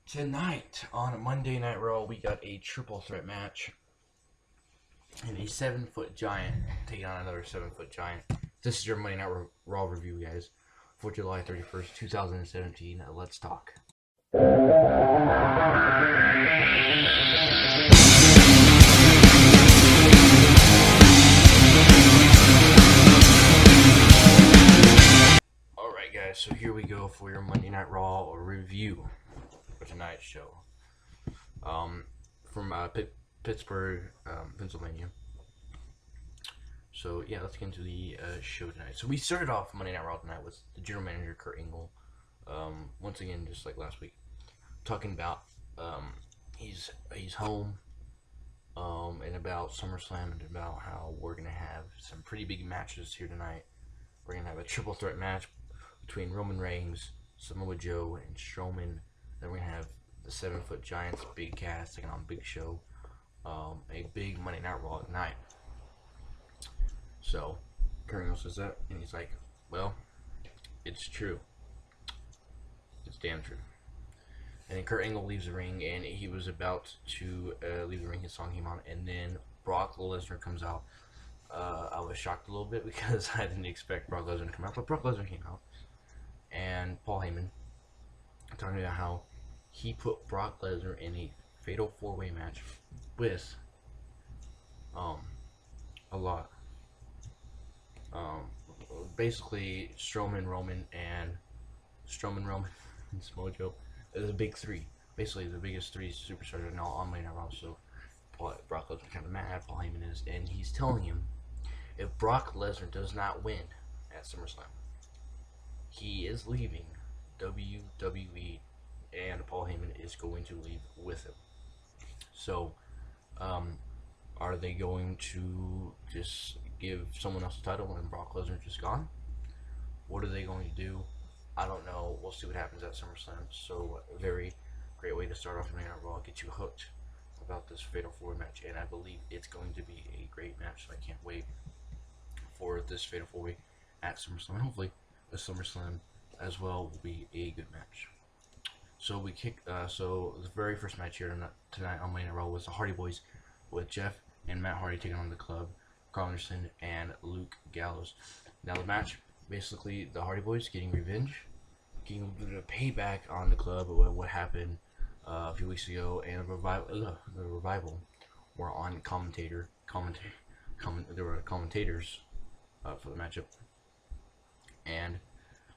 Tonight on Monday Night Raw, we got a triple threat match. And a 7-foot giant taking on another 7-foot giant. This is your Monday Night Raw review, guys, for July 31st, 2017. Let's talk. Alright, guys, so here we go for your Monday Night Raw review for tonight's show. From Pittsburgh, Pennsylvania. So yeah, let's get into the show tonight. So we started off Monday Night Raw tonight with the general manager Kurt Angle. Once again, just like last week, talking about he's home, and about SummerSlam, and about how we're gonna have some pretty big matches here tonight. We're gonna have a triple threat match between Roman Reigns, Samoa Joe, and Strowman. Then we're gonna have the 7-foot giants, Big Cass, taking on Big Show. A big Monday Night Raw tonight. So, Kurt Angle says that, and he's like, well, it's true. It's damn true. And then Kurt Angle leaves the ring, and he was about to leave the ring. His song came on, and then Brock Lesnar comes out. I was shocked a little bit because I didn't expect Brock Lesnar to come out, but Brock Lesnar came out. And Paul Heyman talking about how he put Brock Lesnar in a fatal 4-way match with a lot. Basically Strowman, Roman, and Samoa Joe. The big three. Basically the biggest three superstars are now on Monday Night Raw. So Brock Lesnar kind of mad, Paul Heyman is, and he's telling him if Brock Lesnar does not win at SummerSlam, he is leaving WWE, and Paul Heyman is going to leave with him. So, are they going to just give someone else the title when Brock Lesnar just gone? What are they going to do? I don't know. We'll see what happens at SummerSlam. So, a very great way to start off Monday Night Raw, get you hooked about this Fatal 4 match, and I believe it's going to be a great match. So I can't wait for this Fatal 4 at SummerSlam. Hopefully, the SummerSlam as well will be a good match. So we so the very first match here tonight on Monday Night Raw was the Hardy Boys with Jeff and Matt Hardy taking on the Club, Carl Anderson and Luke Gallows. Now the match, basically the Hardy Boys getting revenge, getting a little bit of payback on the Club with what happened a few weeks ago, and the revival were on there were commentators for the matchup, and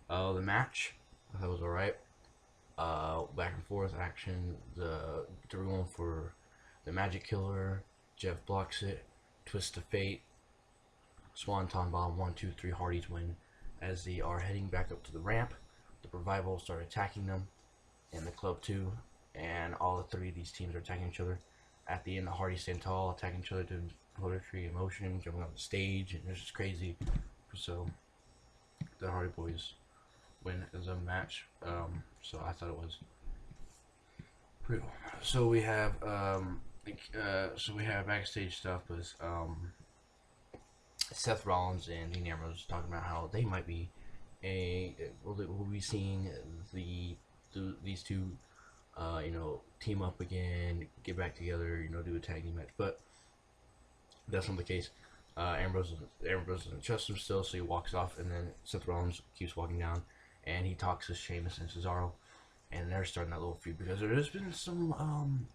the match I thought was alright. Back and forth action. They're going for the Magic Killer. Jeff blocks it. Twist of Fate. Swanton Bomb. 1, 2, 3. Hardys win. As they are heading back up to the ramp, the Revival start attacking them, and the Club too. And all three of these teams are attacking each other. At the end, the Hardys stand tall, attacking each other, doing poetry in motion, jumping off the stage, and it's just crazy. So the Hardy Boys win the match. So I thought it was pretty cool. So we have backstage stuff with Seth Rollins and Dean Ambrose talking about how they might be we'll be seeing these two team up again, get back together, do a tag team match, but that's not the case. Ambrose doesn't trust him still, so he walks off, and then Seth Rollins keeps walking down, and he talks to Sheamus and Cesaro, and they're starting that little feud because there's been some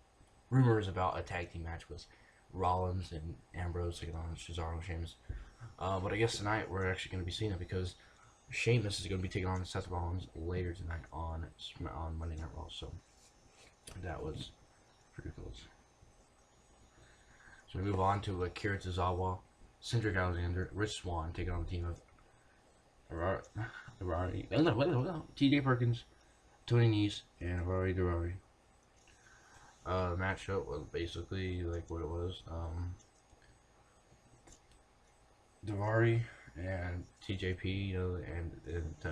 rumors about a tag team match with Rollins and Ambrose taking on Cesaro and Sheamus. But I guess tonight we're actually going to be seeing it because Sheamus is going to be taking on Seth Rollins later tonight on Monday Night Raw. So that was pretty cool. So we move on to Akira Tozawa, Cedric Alexander, Rich Swann taking on the team of TJ Perkins, Tony Nese, and Harari Daivari. The matchup was basically like what it was. Daivari and TJP, and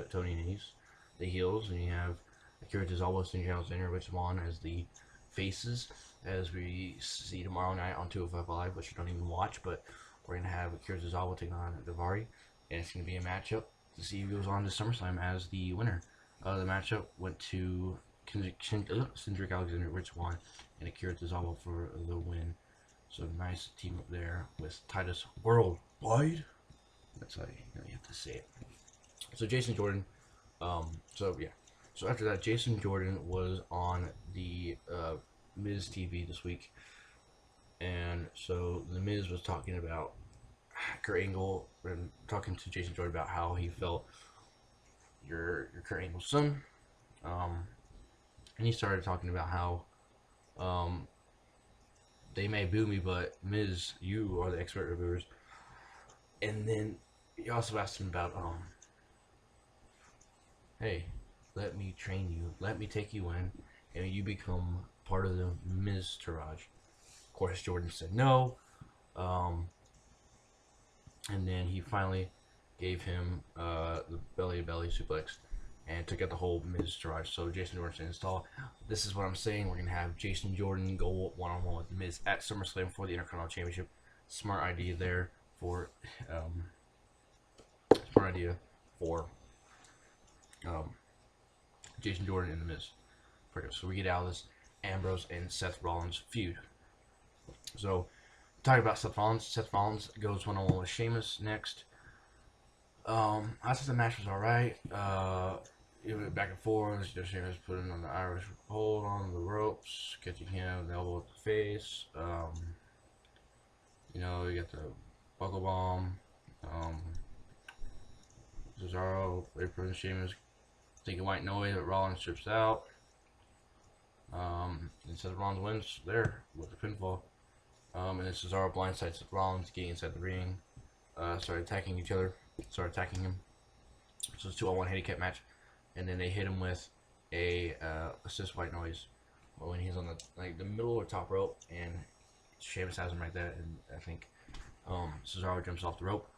Tony Nese, the heels, and you have Akira Tozawa, Cedric Alexander, Rich Swann as the faces, as we see tomorrow night on 205 Live, which you don't even watch, but we're going to have Akira Tozawa taking on Daivari, and it's going to be a matchup to see who goes on to SummerSlam as the winner. The matchup went to Cedric Alexander, Rich Swann, and Akira Tozawa for the win. So nice team up there with Titus Worldwide. That's how you have to say it. So Jason Jordan. So yeah. So after that, Jason Jordan was on the Miz TV this week, and so the Miz was talking about Kurt Angle and talking to Jason Jordan about how he felt your Kurt Angle's son, and he started talking about how they may boo me, but Miz, you are the expert reviewers. And then he also asked him about hey, let me train you, let me take you in, and you become part of the Miz Taraj. Of course, Jordan said no. And then he finally gave him the belly-to-belly suplex and took out the whole Miz Taraj. So Jason Jordan installed. This is what I'm saying. We're going to have Jason Jordan go one-on-one with Miz at SummerSlam for the Intercontinental Championship. Smart idea there for Jason Jordan and the Miz. So we get out of this Ambrose and Seth Rollins feud. So talking about Seth Rollins goes one-on-one with Sheamus next. I thought the match was alright. It went back and forth. Sheamus putting on the Irish hold on the ropes, catching him, the elbow at the face. You got the buckle bomb. Cesaro, apron, Sheamus thinking white noise, but Rollins strips out. And Seth Rollins wins there with the pinfall. And then Cesaro blindsides Seth Rollins, getting inside the ring. Started attacking each other. Started attacking him. So it's a 2-on-1 handicap match. And then they hit him with a assist white noise when he's on the middle or top rope, and Sheamus has him right there, and I think Cesaro jumps off the rope.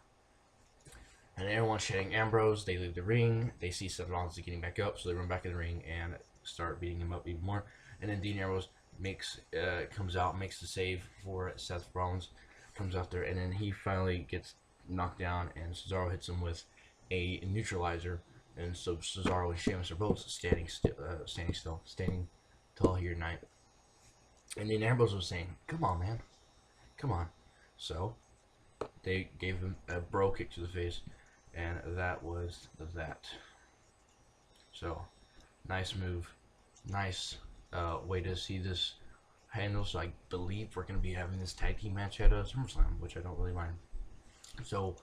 And everyone's shouting Ambrose. They leave the ring. They see Seth Rollins getting back up, so they run back in the ring and start beating him up even more. And then Dean Ambrose comes out, makes the save for Seth Rollins, comes out there, and then he finally gets knocked down, and Cesaro hits him with a neutralizer. And so Cesaro and Sheamus are both standing tall here tonight. And then Ambrose was saying, "Come on, man, come on." So they gave him a bro kick to the face, and that was that. So nice move, nice way to see this handle. So I believe we're going to be having this tag team match at SummerSlam, which I don't really mind. So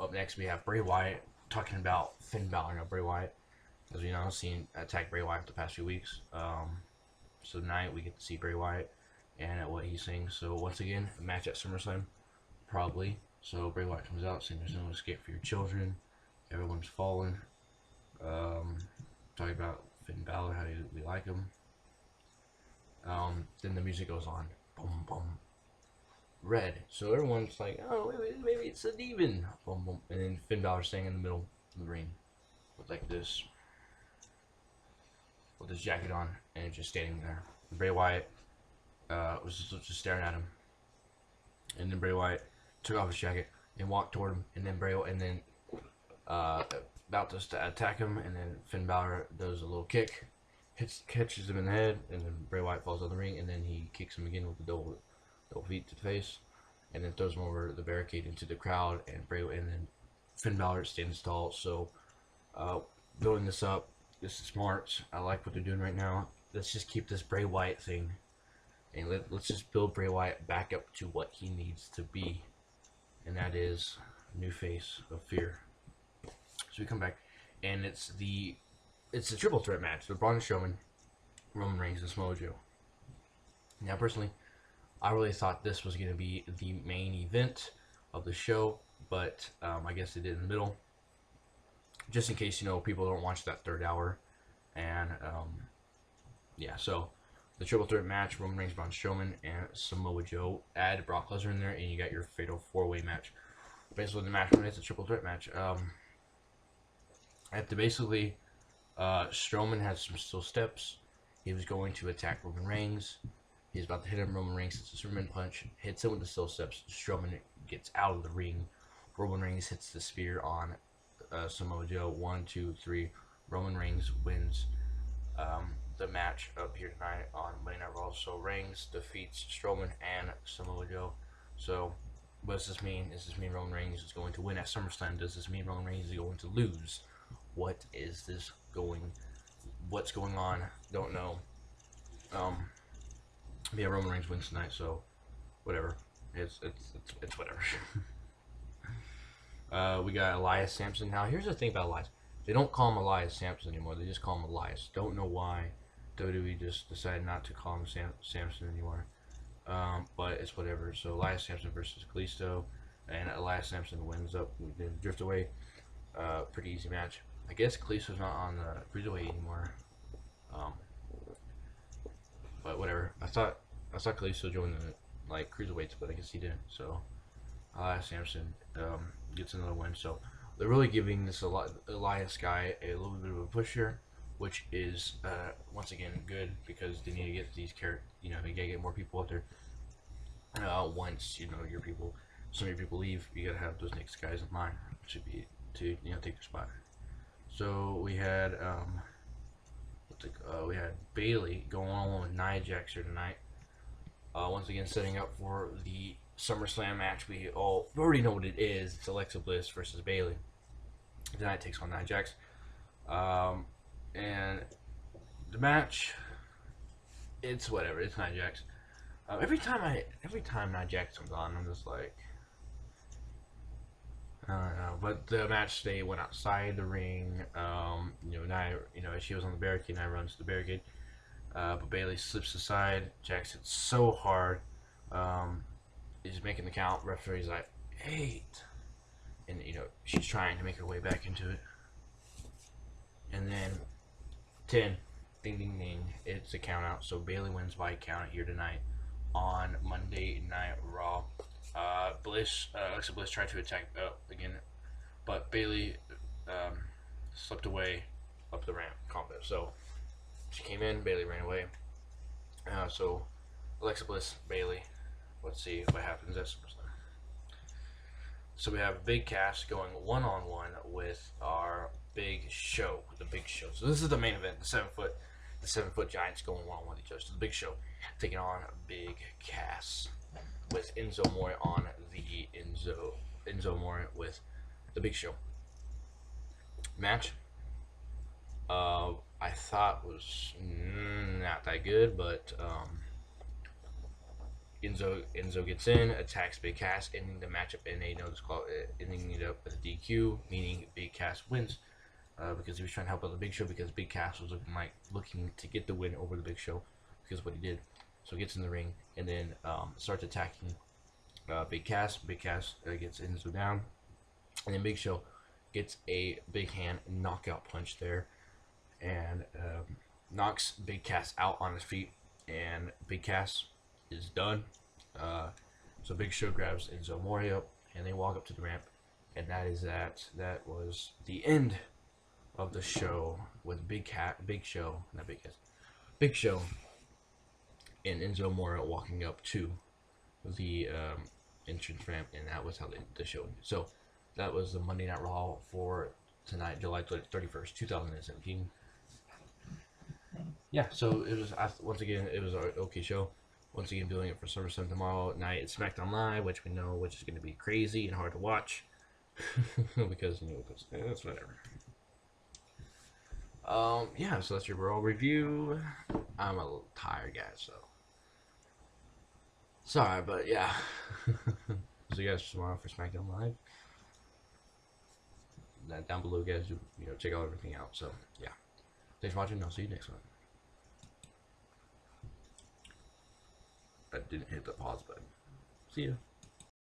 up next we have Bray Wyatt talking about Finn Balor. Bray Wyatt, as we know, seen attack Bray Wyatt the past few weeks. So tonight we get to see Bray Wyatt and what he's saying. So once again, a match at SummerSlam, probably. So Bray Wyatt comes out saying there's no escape for your children. Everyone's fallen. Talking about Finn Balor, how we like him. Then the music goes on. Boom, boom. Red. So everyone's like, oh, maybe it's a demon. Boom, boom. And then Finn Balor staying in the middle of the ring with like this, with his jacket on, and just standing there. And Bray Wyatt was just staring at him. And then Bray Wyatt took off his jacket and walked toward him. And then about to attack him. And then Finn Balor does a little kick, catches him in the head, and then Bray Wyatt falls on the ring. And then he kicks him again with the double feet to the face, and then throws him over the barricade into the crowd. And then Finn Balor stands tall. So building this up, this is smart. I like what they're doing right now. Let's just keep this Bray Wyatt thing, and let's just build Bray Wyatt back up to what he needs to be, and that is new face of fear. So we come back, and it's a triple threat match: the Braun Strowman, Roman Reigns, and Samoa Joe. Now, personally, I really thought this was going to be the main event of the show, but I guess they did in the middle, just in case people don't watch that third hour. And yeah, so the triple threat match: Roman Reigns, Braun Strowman, and Samoa Joe. Add Brock Lesnar in there, and you got your fatal 4-way match. Basically, the match it's a triple threat match. Strowman has some still steps. He was going to attack Roman Reigns. He's about to hit him. Roman Reigns hits a Superman punch, hits him with the still steps. Strowman gets out of the ring. Roman Reigns hits the spear on Samoa Joe. 1, 2, 3. Roman Reigns wins the match up here tonight on Monday Night Raw. So Reigns defeats Strowman and Samoa Joe. So what does this mean? Does this mean Roman Reigns is going to win at SummerSlam? Does this mean Roman Reigns is going to lose? What is this going? What's going on? Don't know. Yeah, Roman Reigns wins tonight, so whatever. It's whatever. We got Elias Sampson. Now, here's the thing about Elias. They don't call him Elias Sampson anymore. They just call him Elias. Don't know why WWE just decided not to call him Sampson anymore. But it's whatever. So Elias Sampson versus Kalisto, and Elias Sampson wins up. Drift away. Pretty easy match. I guess Kalisto's not on the cruiserweight anymore. But whatever. I thought Kalisto joined the cruiserweights, but I guess he didn't. So Elias Sampson gets another win. So they're really giving this Elias guy a little bit of a push here, which is once again good because they need to get these characters. They gotta get more people out there. Once your people, some of your people leave, you gotta have those next guys in line. Should be to take their spot. So we had Bayley going on with Nia Jax here tonight. Once again, setting up for the SummerSlam match. We already know what it is. It's Alexa Bliss versus Bayley. Tonight takes on Nia Jax. And the match, it's whatever. It's Nia Jax. Every time Nia Jax comes on, I'm just like, I don't know. But the match, they went outside the ring. Nia, she was on the barricade. Nia runs to the barricade. But Bayley slips aside. Jax hits so hard. He's making the count. Referee's like 8, and she's trying to make her way back into it. And then 10, ding ding ding. It's a count out. So Bayley wins by count here tonight on Monday Night Raw. Alexa Bliss tried to attack again, but Bayley slipped away up the ramp combat. So she came in, Bayley ran away. So Alexa Bliss, Bayley. Let's see what happens at SummerSlam. So we have Big Cass going one-on-one with our Big Show. So this is the main event. The 7-foot giants going one-on-one with each other. So the Big Show taking on Big Cass with Enzo Amore on the Enzo Amore with the Big Show. Match. I thought was not that good, but Enzo gets in, attacks Big Cass, ending the matchup in ending it up with a DQ, meaning Big Cass wins because he was trying to help out the Big Show because Big Cass was looking to get the win over the Big Show because of what he did. So he gets in the ring and then starts attacking Big Cass. Big Cass gets Enzo down, and then Big Show gets a big hand knockout punch there and knocks Big Cass out on his feet, and Big Cass is done. So Big Show grabs Enzo Amore up, and they walk up to the ramp, and that is that. That was the end of the show with Big Show and Enzo Amore walking up to the entrance ramp, and that was how the show ended. So that was the Monday Night Raw for tonight, July 31st, 2017. Yeah, so it was once again it was an okay show. Once again, doing it for SummerSlam tomorrow night. It's SmackDown Live, which we know is going to be crazy and hard to watch because it's whatever. Yeah, so that's your Raw review. I'm a little tired, guys, so sorry, but yeah. See you guys tomorrow for SmackDown Live. Down below, guys, check out everything out. So yeah, thanks for watching. I'll see you next one. I didn't hit the pause button. See ya.